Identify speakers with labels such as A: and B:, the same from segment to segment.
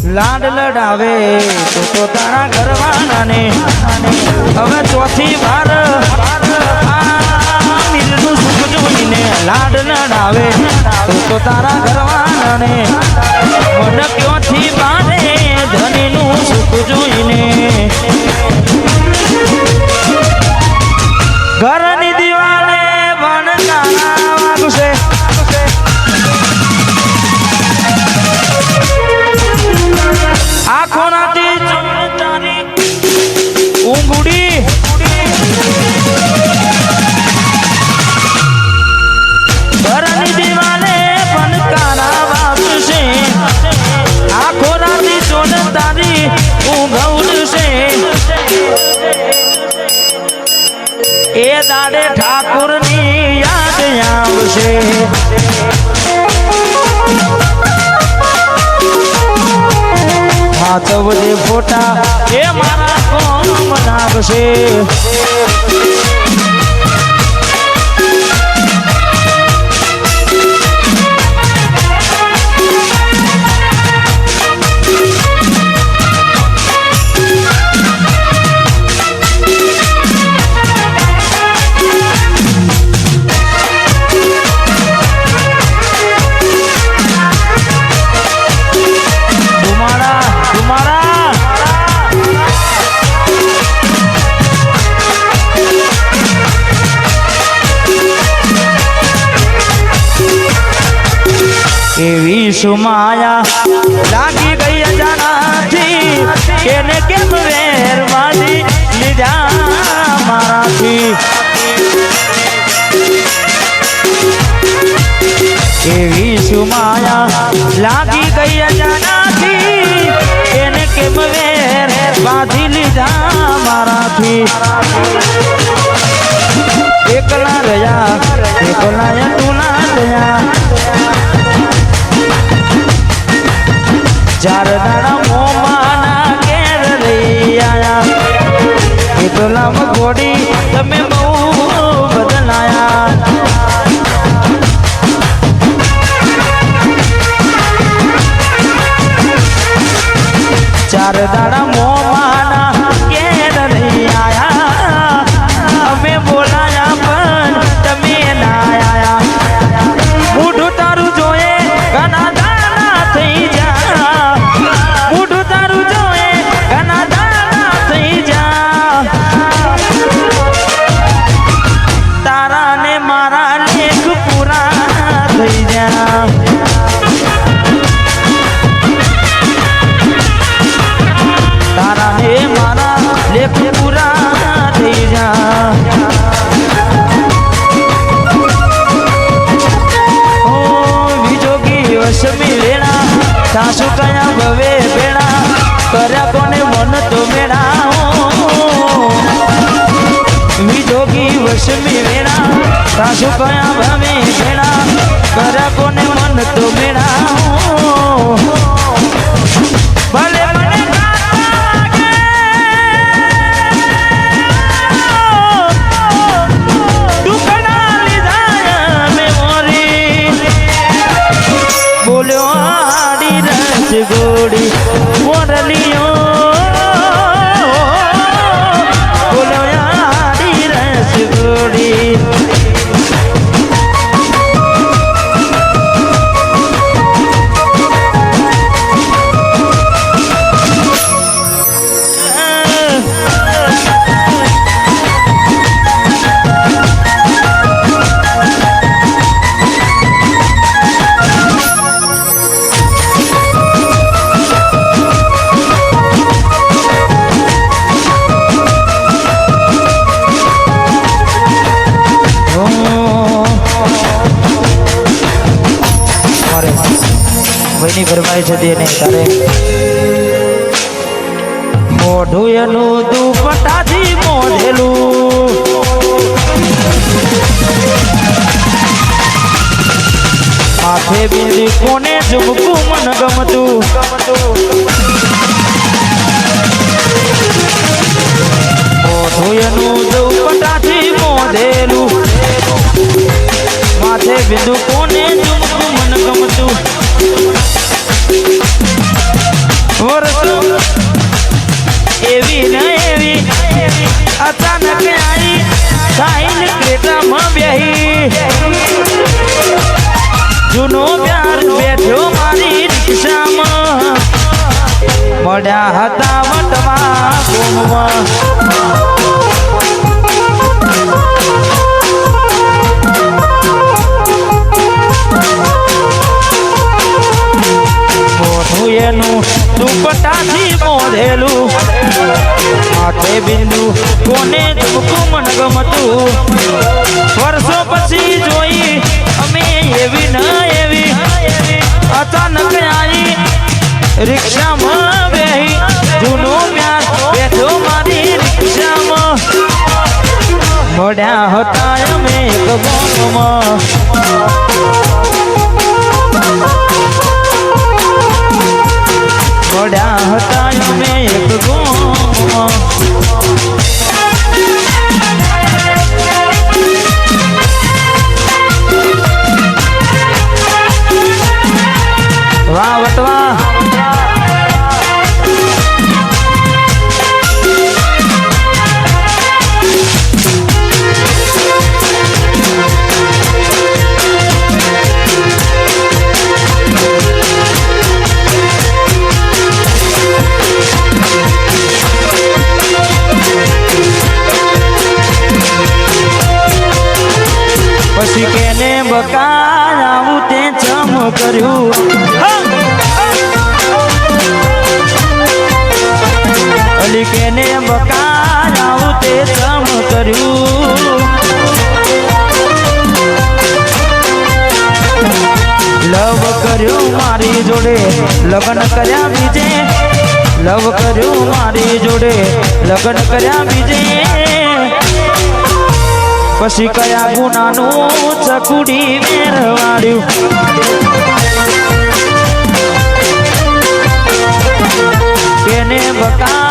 A: લાડ લડાવે તો તારા ઘરવાળા ને હવે ચોથી વાર મિલનું સુખ જોઈને લાડ લડાવે તો તારા ઘરવાળા ને મન ક્યોથી બાંધે ધનીનું સુખ જોઈને ઘરની દિવાલે વણકારા વાગશે આખો રાતી તારી ઊંઘડી ઘરની દિવાલે વણકારા વાગશે આખો રાતી ચોન તારી ઊંઘ ઉડશે એ દાડે ઠાકુરની યાદ આવશે હાથવડે ફોટા એ મારા કોમ બનાવશે એવી સુમાયા લાગી ગઈ અજાનાથી કેને કેમ વેર વાળી લીધા મારાથી એવી સુમાયા લાગી ગઈ અજાનાથી કેને કેમ વેર બાંધી લીધા મારાથી એકલા રહ્યા એકલા તુલા રહ્યા ચાર દાડા મોમાના ઘેર રહી આયા એટલામ ઘોડી તમે બહુ બદલાયા ચાર દાડા મોમાના ઘેર રહી આયા અમે બોલાયા પણ તમે ના આયા મૂઢું તારું જોએ ઘણા દાડા થઈ જા તારા ને મારા લેખ પૂરા થઈ જા તારા ને મારા લેખ પૂરા થઈ જા ઓ વિજોગી વસમી વેણા સાસુ કયા ભવે વેણા કર્યા કોને મન તો મેળા વિજોગી વસમી વેણા સાસુ કયા ભવે વેણા કર્યા કોને મન તો મેળા ભલે મને દુઃખના લીધા મેં મોરી બોલ્યો આડી રસ ગોડી મોરલીઓ બોલ્યો આડી રસ ગોડી ભાઈની ફરમાઈશ હતી એને તારે મોઢું એનું દુપટ્ટાથી મોઢેલું માથે બિંદી કોને ઝુમકું મન ગમતું મોઢું એનું દુપટ્ટાથી મોઢેલું માથે બિંદુ કોને ઝુમકું મન ગમતું વર્ષો એવી ન એવી અચાનક આવી સાઈન ક્રેટામાં બેહી જૂનો પ્યાર બેઠો મારી રિક્ષામાં મળ્યા હતા વટવા ગોમમાં મોઢું એનું દુપટ્ટાથી મોઢેલું માથે બિંદુ કોને ઝુમકું મન ગમતું વર્ષો પછી જોઈ અમે એવી ન એવી અચાનક આવી રિક્ષામાં બેહી જૂનો પ્યાર બેઠો મારી રિક્ષામાં મળ્યા હતા અમે એક ગોમમાં મળ્યા હતા અમે એક ગોમમાં વાહ વટવા પછી કેને બકા આવું તે ચમ કર્યું અલી કેને બકા આવું તે ચમ કર્યું લવ કર્યું મારી જોડે લગ્ન કર્યા બીજે લવ કર્યું મારી જોડે લગ્ન કર્યા બીજે પછી કયા ગુનાનું ચકુડી મેરવાડ્યું કેને બકા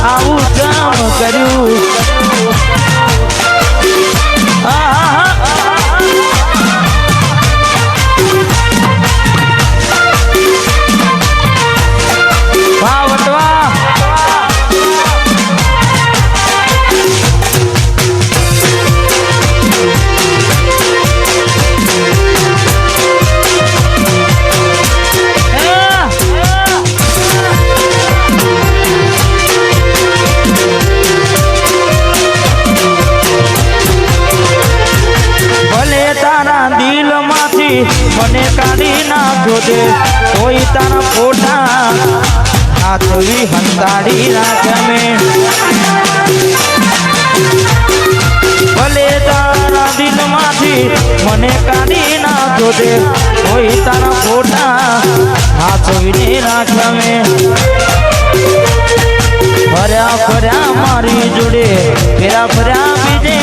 A: આવું જમ કર્યું મને કાઢી નાખો દે કોઈ તારા ફોટા હાથવી હંતાડી રાખે મેં ભલે તારા દિલમાંથી મને કાઢી નાખો દે કોઈ તારા ફોટા હાથવીને રાખે મેં ફર્યા ફર્યા મારી જોડે ફેરા ફર્યા બીજે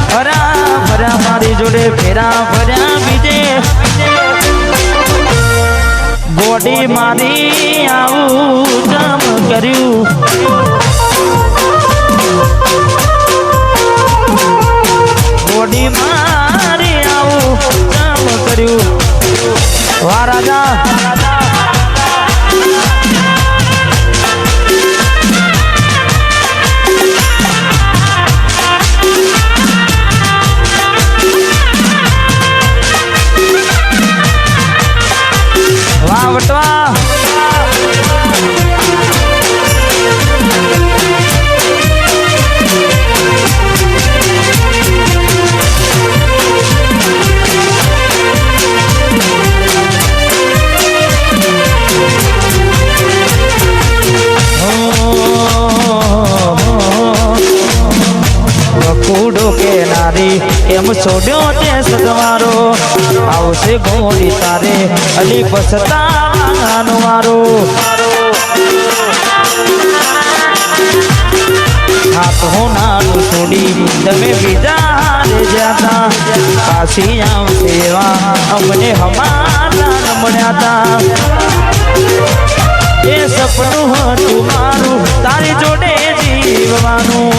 A: ફર્યા ફર્યા મારી જોડે ફેરા ફર્યા બીજે બોડી મારી આવું જમ કર્યું બોડી મારી આવું જમ કર્યું વાહ રાજા વટવા કૂડો કે નારી એમ છોડ્યો તે સદવારો આવશે ગોળી તારે અલી પછતાવાનો વારો હાથ હોનાનું છોડી તમે બીજા રે જાતા પાછી આવશે એવા અમને હમારા મળ્યા હતા એ સપનું હતું મારું તારી જોડે જીવવાનું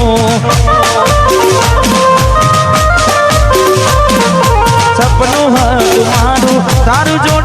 A: સપનું હતું મારું તારું જોડે